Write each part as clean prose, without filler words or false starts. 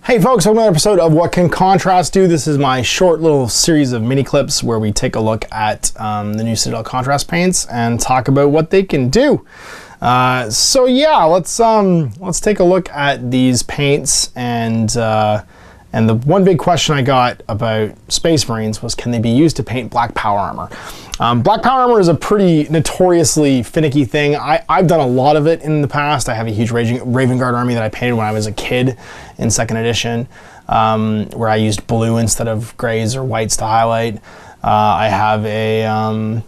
Hey folks, welcome to another episode of What Can Contrast Do? This is my short little series of mini clips where we take a look at the new Citadel Contrast paints and talk about what they can do. So yeah, let's take a look at these paints and the one big question I got about Space Marines was, can they be used to paint black power armor? Black power armor is a pretty notoriously finicky thing. I've done a lot of it in the past. I have a huge Raven Guard army that I painted when I was a kid in 2nd edition, where I used blue instead of grays or whites to highlight. I have a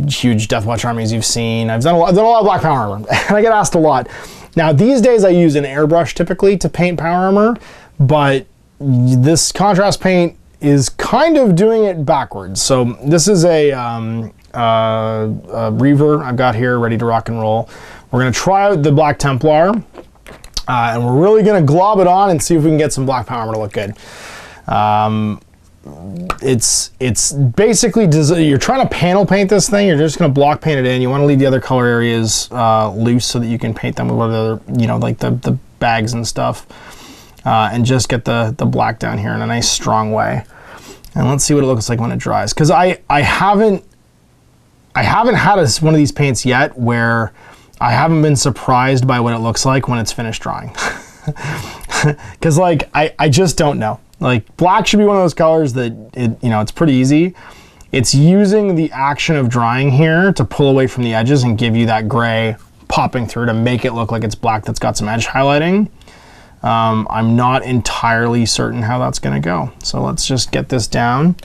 huge Deathwatch army, as you've seen. I've done a lot of black power armor, and I get asked a lot. Now these days I use an airbrush typically to paint power armor, but this contrast paint is kind of doing it backwards. So this is a Reaver I've got here ready to rock and roll. We're gonna try out the Black Templar, and we're really gonna glob it on and see if we can get some black power armor to look good. It's basically, you're trying to panel paint this thing. You're just gonna block paint it in. You wanna leave the other color areas loose so that you can paint them with other, like the bags and stuff. And just get the black down here in a nice strong way. And let's see what it looks like when it dries. Because I haven't had one of these paints yet where I haven't been surprised by what it looks like when it's finished drying. Because like I just don't know. Like black should be one of those colors that it's pretty easy. It's using the action of drying here to pull away from the edges and give you that gray popping through to make it look like it's black that's got some edge highlighting. I'm not entirely certain how that's going to go. So let's just get this down.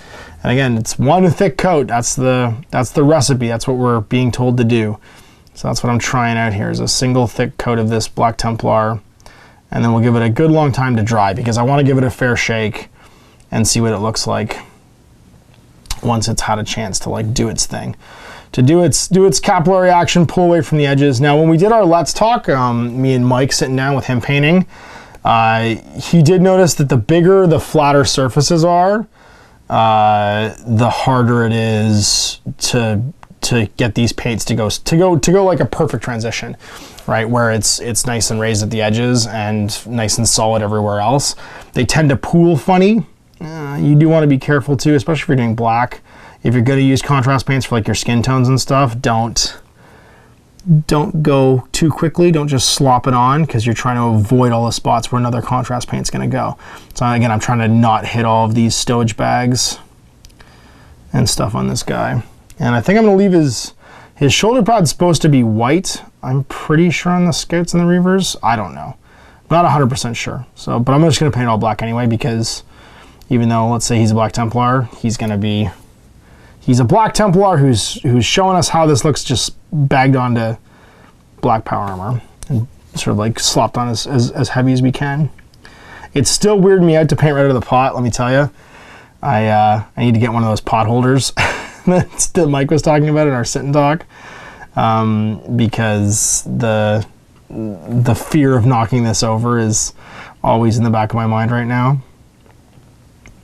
And again, it's one thick coat. That's the recipe. That's what we're being told to do. So that's what I'm trying out here, is a single thick coat of this Black Templar. And then we'll give it a good long time to dry, because I want to give it a fair shake and see what it looks like once it's had a chance to like do its thing. To do its capillary action, pull away from the edges. Now, when we did our Let's Talk, me and Mike sitting down with him painting, he did notice that the bigger the flatter surfaces are, the harder it is to get these paints to go like a perfect transition, right? Where it's nice and raised at the edges and nice and solid everywhere else. They tend to pool funny. You do want to be careful too, especially if you're doing black. If you're going to use contrast paints for like your skin tones and stuff, don't go too quickly. Don't just slop it on, because you're trying to avoid all the spots where another contrast paint's going to go. So again, I'm trying to not hit all of these stowage bags and stuff on this guy. And I think I'm going to leave his shoulder pad's supposed to be white. I'm pretty sure on the Scouts and the Reavers. I don't know. I'm not 100% sure. So, but I'm just going to paint it all black anyway, because even though, let's say he's a Black Templar, he's a Black Templar who's showing us how this looks just bagged onto black power armor and sort of like slopped on as heavy as we can. It's still weirding me out to paint right out of the pot, let me tell you. I need to get one of those pot holders that Mike was talking about in our sit and talk, because the fear of knocking this over is always in the back of my mind right now.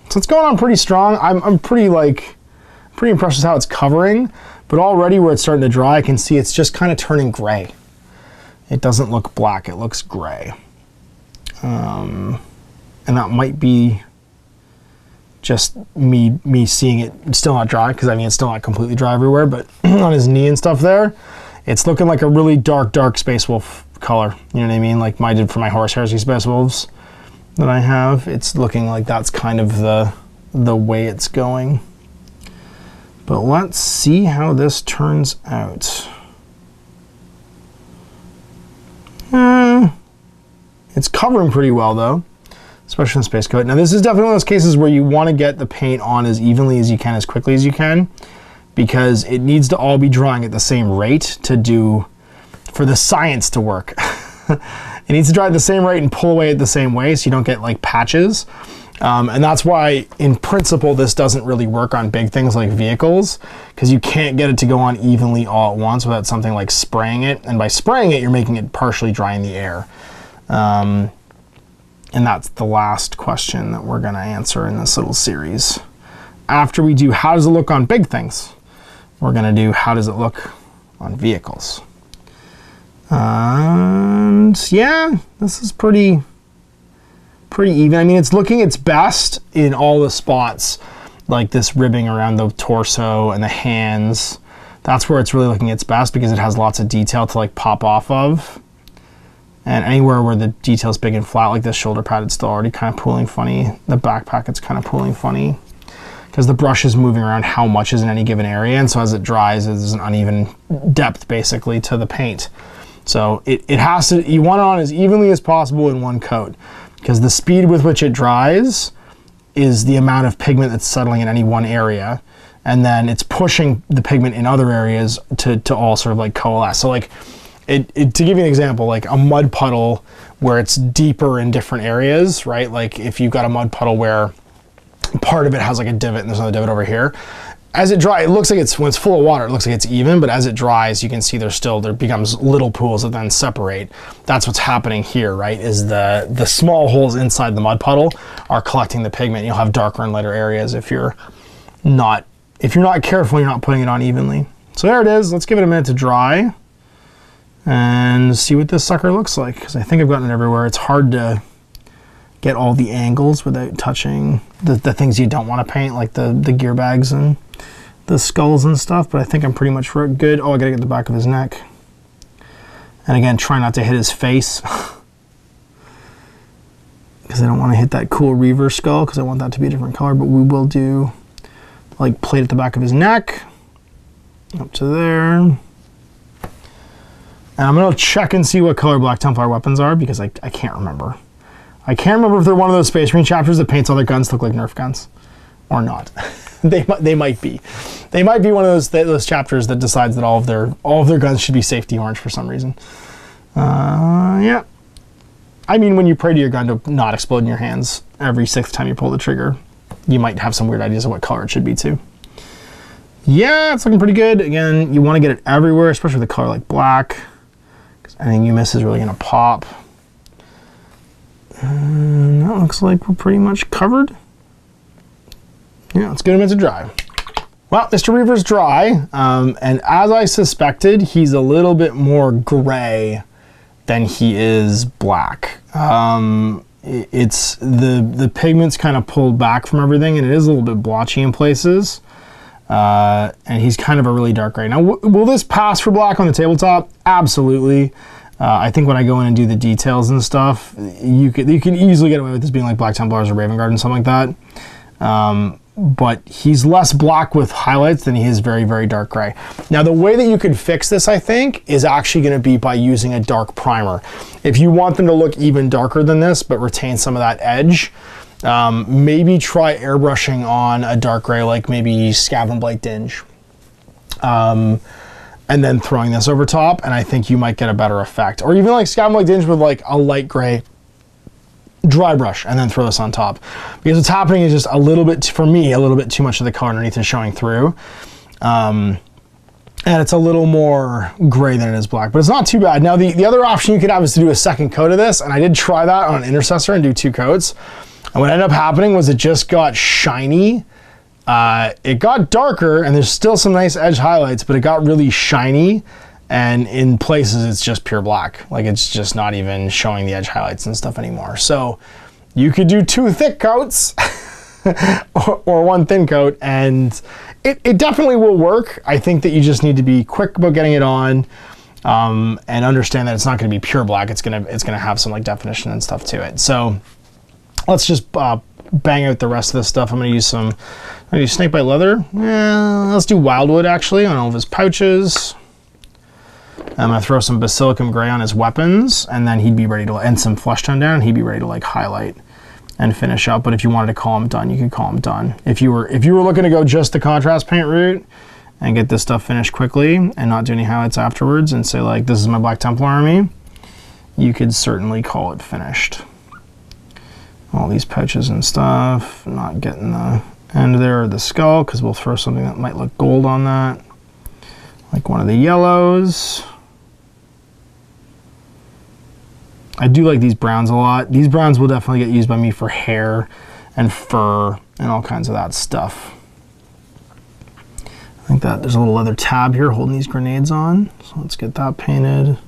So it's going on pretty strong. I'm pretty impressed with how it's covering, but already where it's starting to dry, I can see it's just kind of turning gray. It doesn't look black, it looks gray. And that might be just me seeing it still not dry, because I mean it's still not completely dry everywhere, but on his knee and stuff there, it's looking like a really dark Space Wolf color. You know what I mean? Like I did for my Horse Heresy Space Wolves that I have. It's looking like that's kind of the way it's going. But let's see how this turns out. It's covering pretty well though, especially in Space Coat. Now this is definitely one of those cases where you want to get the paint on as evenly as you can, as quickly as you can, because it needs to all be drying at the same rate for the science to work. It needs to dry at the same rate and pull away at the same way, so you don't get like patches. And that's why, in principle, this doesn't really work on big things like vehicles, because you can't get it to go on evenly all at once without something like spraying it. And by spraying it, you're making it partially dry in the air. And that's the last question that we're going to answer in this little series. After we do how does it look on big things, we're going to do how does it look on vehicles. And yeah, this is pretty pretty even. I mean, it's looking its best in all the spots, like this ribbing around the torso and the hands. That's where it's really looking its best because it has lots of detail to like pop off of. And anywhere where the detail's big and flat, like this shoulder pad, it's still already kind of pooling funny. The backpack, it's kind of pooling funny because the brush is moving around how much is in any given area. And so as it dries, there's an uneven depth basically to the paint. So it has to, you want it on as evenly as possible in one coat because the speed with which it dries is the amount of pigment that's settling in any one area. And then it's pushing the pigment in other areas to all sort of like coalesce. So like, to give you an example, like a mud puddle where it's deeper in different areas, right? Like if you've got a mud puddle where part of it has like a divot and there's another divot over here, as it dries, it looks like when it's full of water, it looks like it's even, but as it dries, you can see there becomes little pools that then separate. That's what's happening here, right? Is the small holes inside the mud puddle are collecting the pigment. You'll have darker and lighter areas if you're not careful, you're not putting it on evenly. So there it is. Let's give it a minute to dry and see what this sucker looks like, because I think I've gotten it everywhere. It's hard to get all the angles without touching the things you don't want to paint, like the gear bags and the skulls and stuff, but I think I'm pretty much good. Oh, I gotta get the back of his neck. And again, try not to hit his face because I don't want to hit that cool Reaver skull because I want that to be a different color, but we will do like plate at the back of his neck up to there. And I'm going to check and see what color Black Templar weapons are because I can't remember. I can't remember if they're one of those Space Marine chapters that paints all their guns to look like Nerf guns or not. They might be. They might be one of those chapters that decides that all of their guns should be safety orange for some reason. Yeah. I mean, when you pray to your gun to not explode in your hands every 6th time you pull the trigger, you might have some weird ideas of what color it should be too. Yeah, it's looking pretty good. Again, you want to get it everywhere, especially with a color like black. Anything you miss is really going to pop. And that looks like we're pretty much covered. Yeah, let's get him into dry. Well, Mr. Reaver's dry, and as I suspected, he's a little bit more gray than he is black. It's the pigment's kind of pulled back from everything, and it is a little bit blotchy in places. And he's kind of a really dark gray. Now, will this pass for black on the tabletop? Absolutely. I think when I go in and do the details and stuff, you can easily get away with this being like Black Templars or Raven Guard and something like that. But he's less black with highlights than he is very, very dark gray. Now, the way that you could fix this, I think, is actually going to be by using a dark primer. If you want them to look even darker than this, but retain some of that edge, maybe try airbrushing on a dark gray, like maybe Scav and Blight Dinge. And then throwing this over top, and I think you might get a better effect. Or even like Scav and Blight Dinge with like a light gray dry brush, and then throw this on top. Because what's happening is just a little bit, for me, a little bit too much of the color underneath is showing through. And it's a little more gray than it is black, but it's not too bad. Now, the other option you could have is to do a second coat of this, and I did try that on an Intercessor and do 2 coats. And what ended up happening was it just got shiny. It got darker, and there's still some nice edge highlights, but it got really shiny, and in places it's just pure black. Like, it's just not even showing the edge highlights and stuff anymore. So you could do 2 thick coats or 1 thin coat, and it definitely will work. I think that you just need to be quick about getting it on, and understand that it's not going to be pure black. It's gonna have some like definition and stuff to it. So let's just bang out the rest of this stuff. I'm going to use snakebite leather. Let's do wildwood actually on all of his pouches. I'm going to throw some basilicum gray on his weapons, and then he'd be ready to, and some flesh tone down, and he'd be ready to like highlight and finish up. But if you wanted to call him done, you could call him done. If you were looking to go just the contrast paint route and get this stuff finished quickly and not do any highlights afterwards and say like, this is my Black Templar army, you could certainly call it finished. All these pouches and stuff, not getting the end there of the skull, because we'll throw something that might look gold on that, like one of the yellows. I do like these browns a lot. These browns will definitely get used by me for hair and fur and all kinds of that stuff. I think that there's a little leather tab here holding these grenades on, so let's get that painted.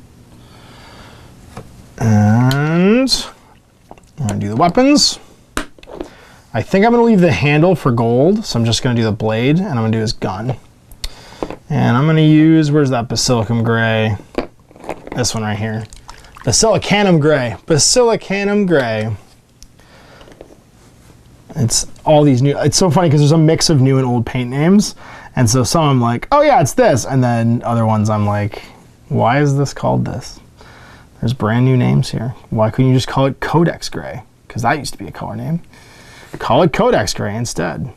And I'm going to do do the weapons. I think I'm gonna leave the handle for gold, so I'm just gonna do the blade, and I'm gonna do his gun. And I'm gonna use, where's that Basilicum Gray? This one right here. Basilicanum Gray. Basilicanum Gray. It's all these new, it's so funny because there's a mix of new and old paint names. And so some I'm like, oh yeah, it's this. And then other ones I'm like, why is this called this? There's brand new names here. Why couldn't you just call it Codex Gray? Because that used to be a color name. Call it Codex Gray instead.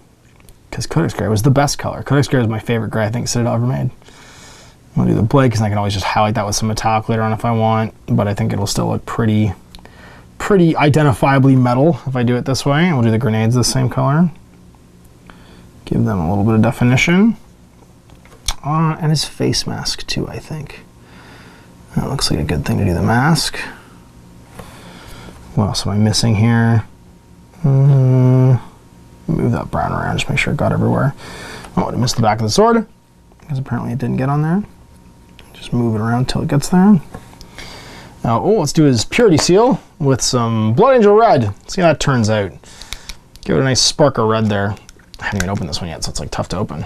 Because Codex Gray was the best color. Codex Gray was my favorite gray I think Citadel ever made. I'm gonna do the blade because I can always just highlight that with some metallic later on if I want, but I think it'll still look pretty identifiably metal if I do it this way. And we'll do the grenades the same color. Give them a little bit of definition. And his face mask too, I think. That looks like a good thing to do the mask. What else am I missing here? Move that brown around, just make sure it got everywhere. Oh, I missed the back of the sword, because apparently it didn't get on there. Just move it around until it gets there. Now, let's do his purity seal with some Blood Angel Red. Let's see how that turns out. Give it a nice spark of red there. I haven't even opened this one yet, so it's like tough to open.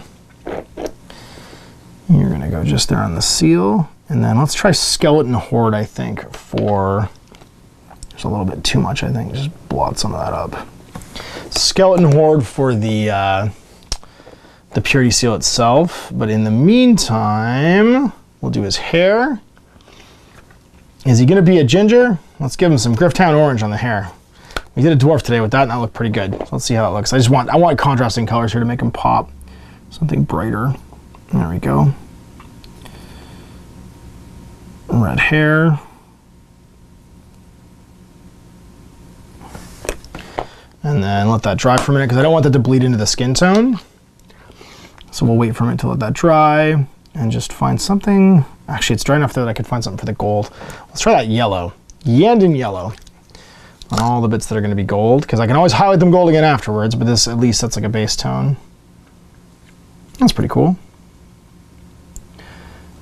You're gonna go just there on the seal, and then let's try Skeleton Horde, I think, for, there's a little bit too much, I think. Just blot some of that up. Skeleton Horde for the purity seal itself, but in the meantime, we'll do his hair. Is he gonna be a ginger? Let's give him some Grifftown orange on the hair. We did a dwarf today with that, and that looked pretty good. So let's see how it looks. I want contrasting colors here to make him pop. Something brighter. There we go. Red hair. And then let that dry for a minute because I don't want that to bleed into the skin tone. So we'll wait for a minute to let that dry and just find something. Actually, it's dry enough there that I could find something for the gold. Let's try that yellow. Yandon yellow on all the bits that are going to be gold, because I can always highlight them gold again afterwards, but this, at least that's like a base tone. That's pretty cool.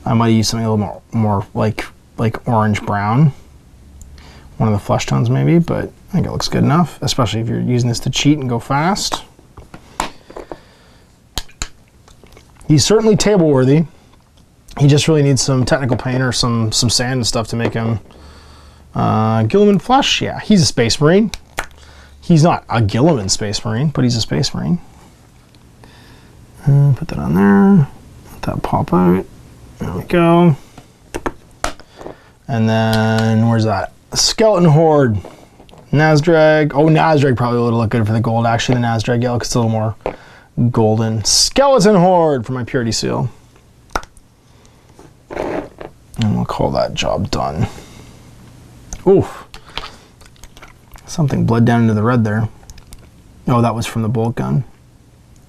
I might use something a little more like orange brown. One of the flesh tones maybe, but I think it looks good enough, especially if you're using this to cheat and go fast. He's certainly table worthy. He just really needs some technical paint or some sand and stuff to make him Gilliman Flesh. Yeah, he's a Space Marine. He's not a Gilliman Space Marine, but he's a Space Marine. Put that on there. Let that pop out. There we go. And then where's that? Skeleton Horde. Nazdrag. Oh, Nazdrag probably would look good for the gold. Actually, the Nazdrag yellow, because it's a little more golden. Skeleton Horde for my purity seal. And we'll call that job done. Oof. Something bled down into the red there. Oh, that was from the bolt gun.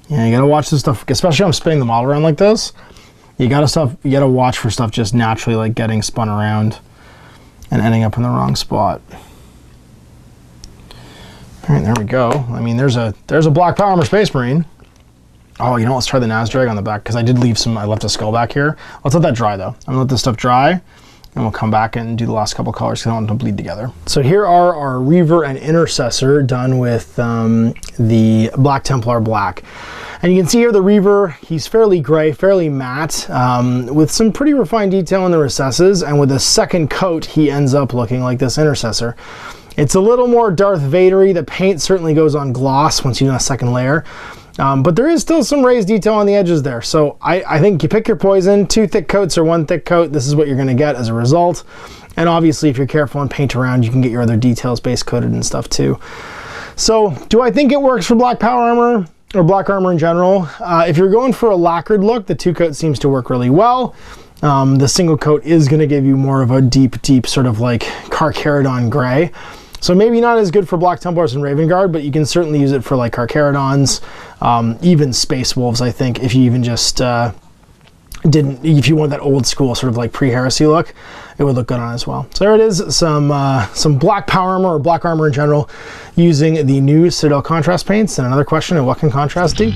Yeah, you gotta watch this stuff, especially when I'm spinning the model around like this. You gotta watch for stuff just naturally like getting spun around and ending up in the wrong spot. All right, there we go. I mean, there's a Black Power Armor Space Marine. Oh, you know, let's try the Nazdrag on the back, because I did leave some, I left a skull back here. Let's let that dry though. I'm gonna let this stuff dry, and we'll come back and do the last couple colors because I don't want them to bleed together. So here are our Reaver and Intercessor done with the Black Templar Black. And you can see here the Reaver, he's fairly gray, fairly matte, with some pretty refined detail in the recesses, and with a second coat, he ends up looking like this Intercessor. It's a little more Darth Vader-y. The paint certainly goes on gloss once you do a second layer. But there is still some raised detail on the edges there. So I think you pick your poison, 2 thick coats or 1 thick coat. This is what you're gonna get as a result. And obviously if you're careful and paint around, you can get your other details base coated and stuff too. So do I think it works for Black Power Armor or Black Armor in general? If you're going for a lacquered look, the 2 coat seems to work really well. The single coat is gonna give you more of a deep sort of like Carcharodon gray. So maybe not as good for Black Templars and Raven Guard, but you can certainly use it for like Carcharodons, even Space Wolves, I think, if you even just if you want that old school sort of like pre-heresy look, it would look good on as well. So there it is, some Black Power Armor or Black Armor in general using the new Citadel Contrast paints. And another question, what can contrast do?